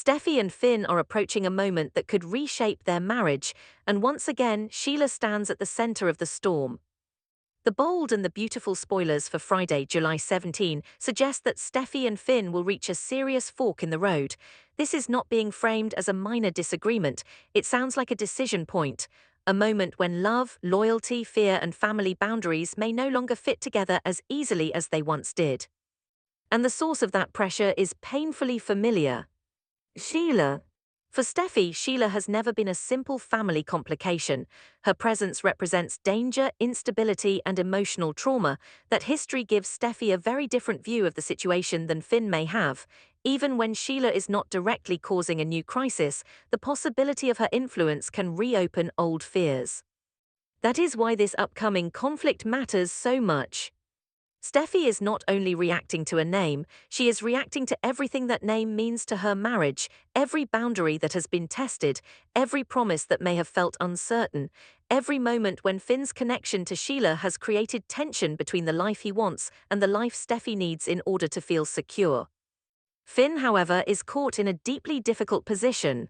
Steffy and Finn are approaching a moment that could reshape their marriage, and once again, Sheila stands at the center of the storm. The bold and the beautiful spoilers for Friday, July 17, suggest that Steffy and Finn will reach a serious fork in the road. This is not being framed as a minor disagreement, it sounds like a decision point. A moment when love, loyalty, fear, and family boundaries may no longer fit together as easily as they once did. And the source of that pressure is painfully familiar. Sheila. For Steffy, Sheila has never been a simple family complication. Her presence represents danger, instability, and emotional trauma. That history gives Steffy a very different view of the situation than Finn may have. Even when Sheila is not directly causing a new crisis, the possibility of her influence can reopen old fears. That is why this upcoming conflict matters so much. Steffy is not only reacting to a name, she is reacting to everything that name means to her marriage, every boundary that has been tested, every promise that may have felt uncertain, every moment when Finn's connection to Sheila has created tension between the life he wants and the life Steffy needs in order to feel secure. Finn, however, is caught in a deeply difficult position.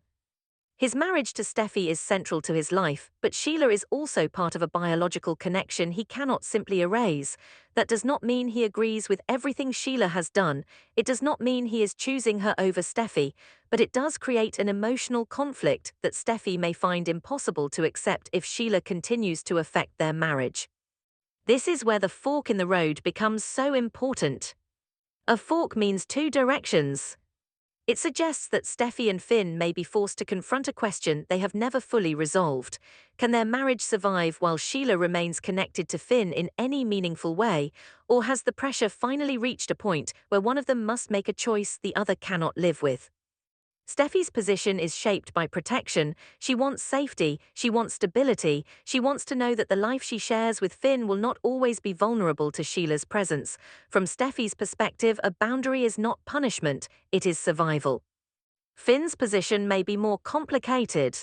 His marriage to Steffy is central to his life, but Sheila is also part of a biological connection he cannot simply erase. That does not mean he agrees with everything Sheila has done, it does not mean he is choosing her over Steffy, but it does create an emotional conflict that Steffy may find impossible to accept if Sheila continues to affect their marriage. This is where the fork in the road becomes so important. A fork means two directions. It suggests that Steffy and Finn may be forced to confront a question they have never fully resolved. Can their marriage survive while Sheila remains connected to Finn in any meaningful way, or has the pressure finally reached a point where one of them must make a choice the other cannot live with? Steffy's position is shaped by protection. She wants safety, she wants stability, she wants to know that the life she shares with Finn will not always be vulnerable to Sheila's presence. From Steffy's perspective, a boundary is not punishment, it is survival. Finn's position may be more complicated.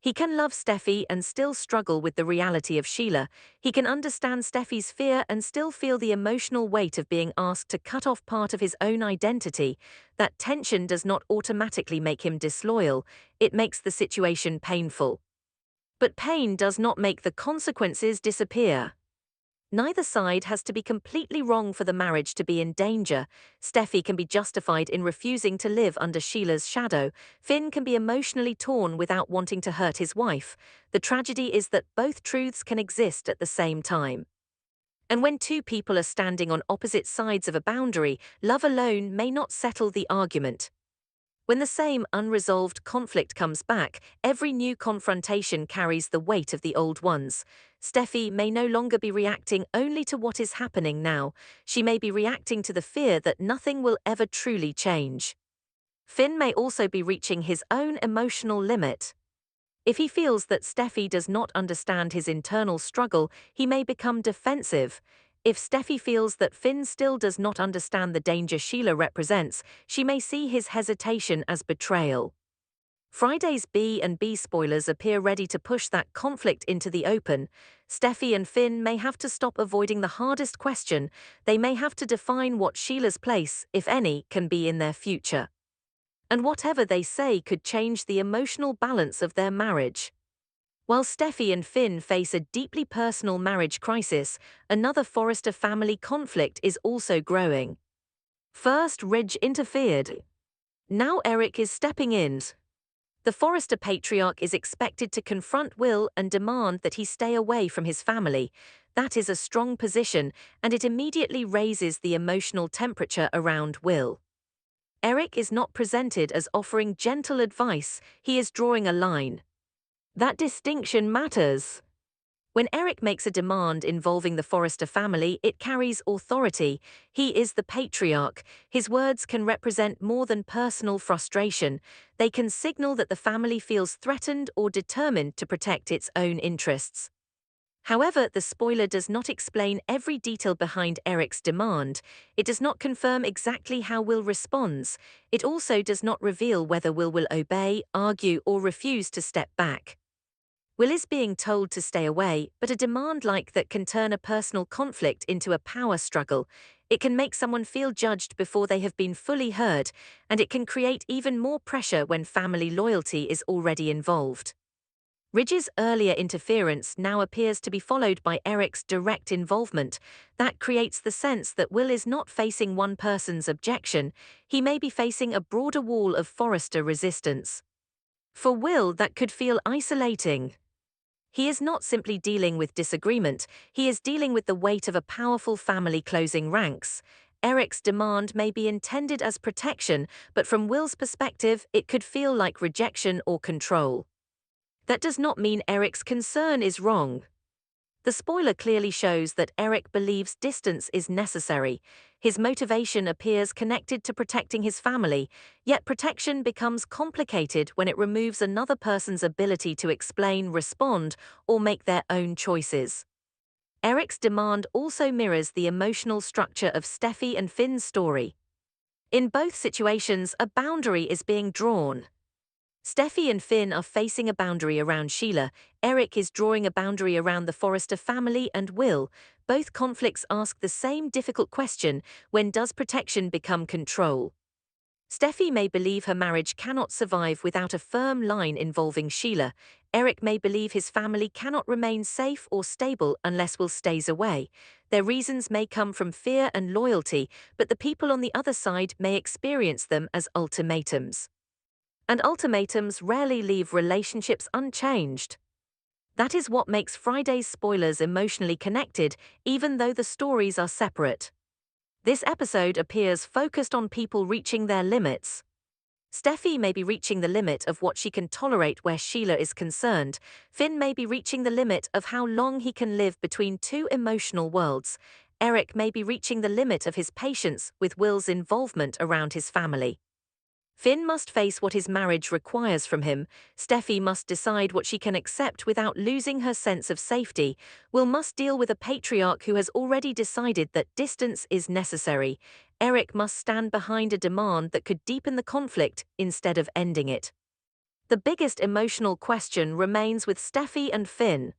He can love Steffy and still struggle with the reality of Sheila. He can understand Steffy's fear and still feel the emotional weight of being asked to cut off part of his own identity. That tension does not automatically make him disloyal, it makes the situation painful. But pain does not make the consequences disappear. Neither side has to be completely wrong for the marriage to be in danger. Steffy can be justified in refusing to live under Sheila's shadow. Finn can be emotionally torn without wanting to hurt his wife. The tragedy is that both truths can exist at the same time. And when two people are standing on opposite sides of a boundary, love alone may not settle the argument. When the same unresolved conflict comes back, every new confrontation carries the weight of the old ones. Steffy may no longer be reacting only to what is happening now, she may be reacting to the fear that nothing will ever truly change. Finn may also be reaching his own emotional limit. If he feels that Steffy does not understand his internal struggle, he may become defensive. If Steffy feels that Finn still does not understand the danger Sheila represents, she may see his hesitation as betrayal. Friday's B and B spoilers appear ready to push that conflict into the open. Steffy and Finn may have to stop avoiding the hardest question. They may have to define what Sheila's place, if any, can be in their future. And whatever they say could change the emotional balance of their marriage. While Steffy and Finn face a deeply personal marriage crisis, another Forrester family conflict is also growing. First, Ridge interfered. Now Eric is stepping in. The Forrester patriarch is expected to confront Will and demand that he stay away from his family. That is a strong position, and it immediately raises the emotional temperature around Will. Eric is not presented as offering gentle advice, he is drawing a line. That distinction matters. When Eric makes a demand involving the Forrester family, it carries authority. He is the patriarch. His words can represent more than personal frustration. They can signal that the family feels threatened or determined to protect its own interests. However, the spoiler does not explain every detail behind Eric's demand. It does not confirm exactly how Will responds. It also does not reveal whether Will obey, argue, or refuse to step back. Will is being told to stay away, but a demand like that can turn a personal conflict into a power struggle. It can make someone feel judged before they have been fully heard, and it can create even more pressure when family loyalty is already involved. Ridge's earlier interference now appears to be followed by Eric's direct involvement. That creates the sense that Will is not facing one person's objection, he may be facing a broader wall of Forrester resistance. For Will, that could feel isolating. He is not simply dealing with disagreement, he is dealing with the weight of a powerful family closing ranks. Eric's demand may be intended as protection, but from Will's perspective, it could feel like rejection or control. That does not mean Eric's concern is wrong. The spoiler clearly shows that Eric believes distance is necessary. His motivation appears connected to protecting his family, yet protection becomes complicated when it removes another person's ability to explain, respond, or make their own choices. Eric's demand also mirrors the emotional structure of Steffy and Finn's story. In both situations, a boundary is being drawn. Steffy and Finn are facing a boundary around Sheila, Eric is drawing a boundary around the Forrester family and Will. Both conflicts ask the same difficult question: when does protection become control? Steffy may believe her marriage cannot survive without a firm line involving Sheila. Eric may believe his family cannot remain safe or stable unless Will stays away. Their reasons may come from fear and loyalty, but the people on the other side may experience them as ultimatums. And ultimatums rarely leave relationships unchanged. That is what makes Friday's spoilers emotionally connected, even though the stories are separate. This episode appears focused on people reaching their limits. Steffy may be reaching the limit of what she can tolerate where Sheila is concerned. Finn may be reaching the limit of how long he can live between two emotional worlds. Eric may be reaching the limit of his patience with Will's involvement around his family. Finn must face what his marriage requires from him. Steffy must decide what she can accept without losing her sense of safety. Will must deal with a patriarch who has already decided that distance is necessary. Eric must stand behind a demand that could deepen the conflict instead of ending it. The biggest emotional question remains with Steffy and Finn.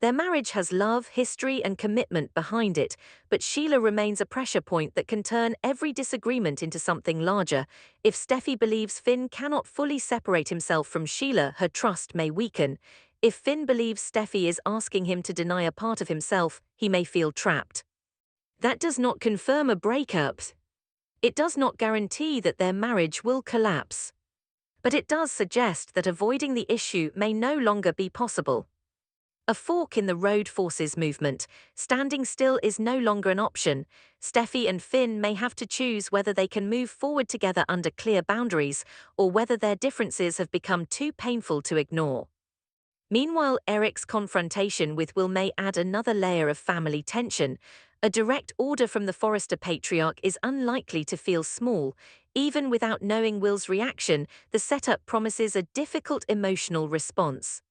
Their marriage has love, history, and commitment behind it, but Sheila remains a pressure point that can turn every disagreement into something larger. If Steffy believes Finn cannot fully separate himself from Sheila, her trust may weaken. If Finn believes Steffy is asking him to deny a part of himself, he may feel trapped. That does not confirm a breakup. It does not guarantee that their marriage will collapse. But it does suggest that avoiding the issue may no longer be possible. A fork in the road forces movement. Standing still is no longer an option. Steffy and Finn may have to choose whether they can move forward together under clear boundaries, or whether their differences have become too painful to ignore. Meanwhile, Eric's confrontation with Will may add another layer of family tension. A direct order from the Forrester patriarch is unlikely to feel small. Even without knowing Will's reaction, the setup promises a difficult emotional response.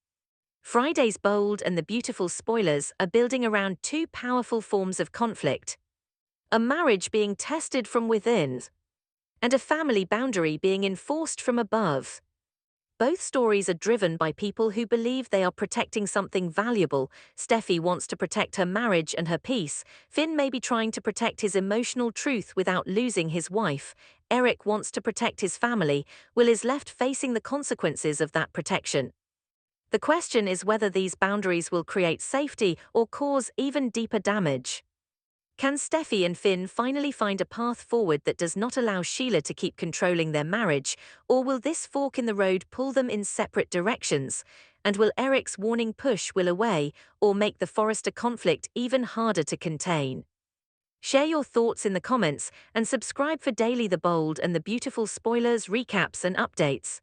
Friday's Bold and the beautiful spoilers are building around two powerful forms of conflict: a marriage being tested from within, and a family boundary being enforced from above. Both stories are driven by people who believe they are protecting something valuable. Steffy wants to protect her marriage and her peace. Finn may be trying to protect his emotional truth without losing his wife. Eric wants to protect his family. Will is left facing the consequences of that protection. The question is whether these boundaries will create safety or cause even deeper damage. Can Steffy and Finn finally find a path forward that does not allow Sheila to keep controlling their marriage, or will this fork in the road pull them in separate directions? And will Eric's warning push Will away, or make the Forrester conflict even harder to contain? Share your thoughts in the comments and subscribe for daily The Bold and the beautiful spoilers, recaps, and updates.